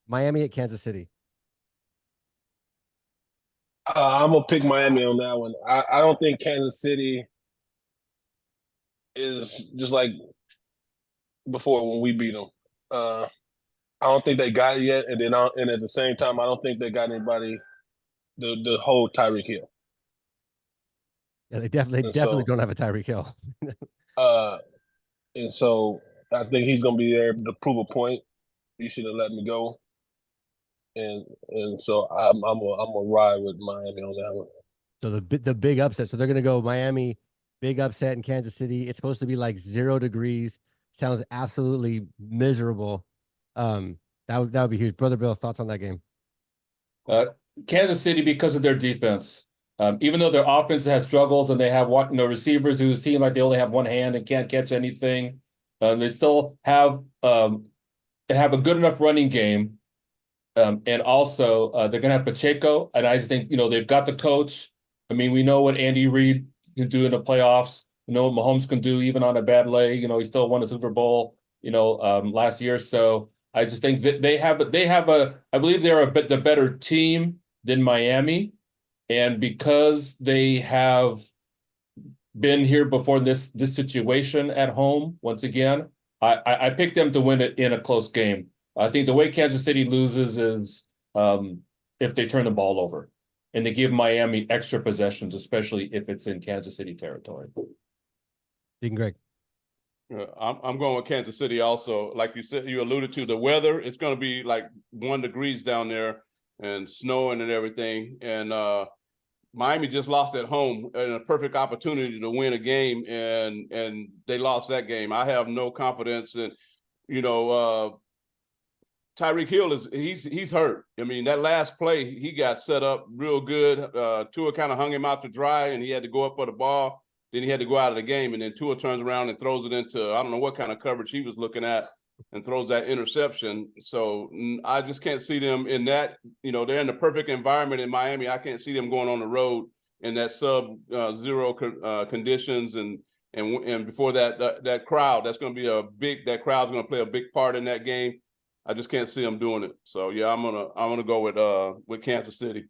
Miami at Kansas City. I'm gonna pick Miami on that one. I don't think Kansas City is just like before when we beat them. I don't think they got it yet, and at the same time, I don't think they got anybody the whole Tyreek Hill. Yeah, they definitely And don't have a Tyreek Hill. uh, and so I think he's gonna be there to prove a point. You should have let me go, and so I'm a ride with Miami on that one. So the big upset. So they're gonna go Miami, big upset in Kansas City. It's supposed to be like 0 degrees. Sounds absolutely miserable. That would be huge. Brother Bill, thoughts on that game? Uh, Kansas City because of their defense. Even though their offense has struggles and they have receivers who seem like they only have one hand and can't catch anything, they still have a good enough running game. And also they're gonna have Pacheco, and I just think they've got the coach. I mean, we know what Andy Reid can do in the playoffs. We know what Mahomes can do even on a bad leg. He still won a Super Bowl. Last year. So I just think that I believe they're the better team than Miami, and because they have been here before this situation at home once again, I picked them to win it in a close game. I think the way Kansas City loses is if they turn the ball over and they give Miami extra possessions, especially if it's in Kansas City territory. Deacon Greg. I'm going with Kansas City also. Like you said, you alluded to the weather. It's going to be like 1 degrees down there and snowing and everything. And Miami just lost at home and a perfect opportunity to win a game, and they lost that game. I have no confidence in, Tyreek Hill he's hurt. I mean, that last play, he got set up real good. Tua kind of hung him out to dry, and he had to go up for the ball. Then he had to go out of the game, and then Tua turns around and throws it into, I don't know what kind of coverage he was looking at, and throws that interception. So I just can't see them in that. They're in the perfect environment in Miami. I can't see them going on the road in that sub-zero conditions, and before that crowd, that's going to be that crowd's going to play a big part in that game. I just can't see them doing it. So yeah, I'm gonna go with Kansas City.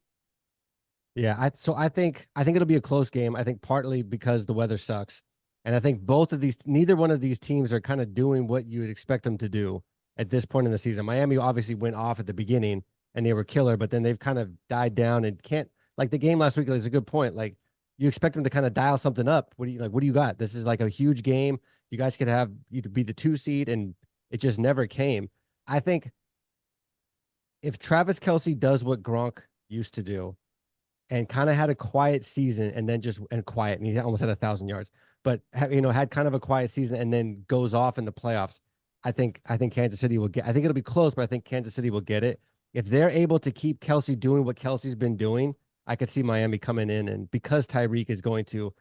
Yeah, I think it'll be a close game. I think partly because the weather sucks. And I think neither one of these teams are kind of doing what you would expect them to do at this point in the season. Miami obviously went off at the beginning and they were killer, but then they've kind of died down and can't, like the game last week is a good point. Like you expect them to kind of dial something up. What do you got? This is like a huge game. You guys you could be the 2 seed, and it just never came. I think if Travis Kelce does what Gronk used to do and kind of had a quiet season and then and he almost had 1,000 yards, but had kind of a quiet season and then goes off in the playoffs, I think Kansas City will get. I think it'll be close, but I think Kansas City will get it if they're able to keep Kelce doing what Kelce's been doing. I could see Miami coming in, and because Tyreek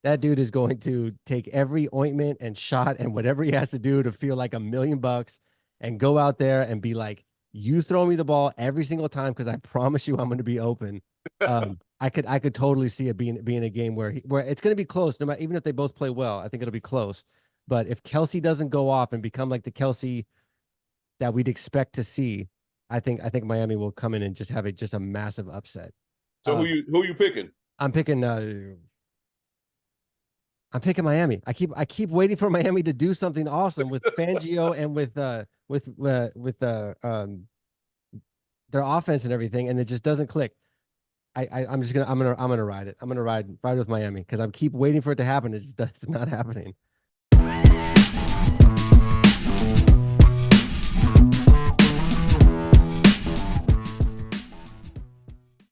that dude is going to take every ointment and shot and whatever he has to do to feel like $1,000,000 and go out there and be like, you throw me the ball every single time because I promise you I'm going to be open. I could totally see it being a game where it's going to be close, no matter, even if they both play well. I think it'll be close. But if Kelce doesn't go off and become like the Kelce that we'd expect to see, I think Miami will come in and just have a massive upset. So who you picking? I'm picking Miami. I keep waiting for Miami to do something awesome with Fangio and with their offense and everything, and it just doesn't click. I'm gonna ride it. I'm gonna ride with Miami because I keep waiting for it to happen. It's not happening.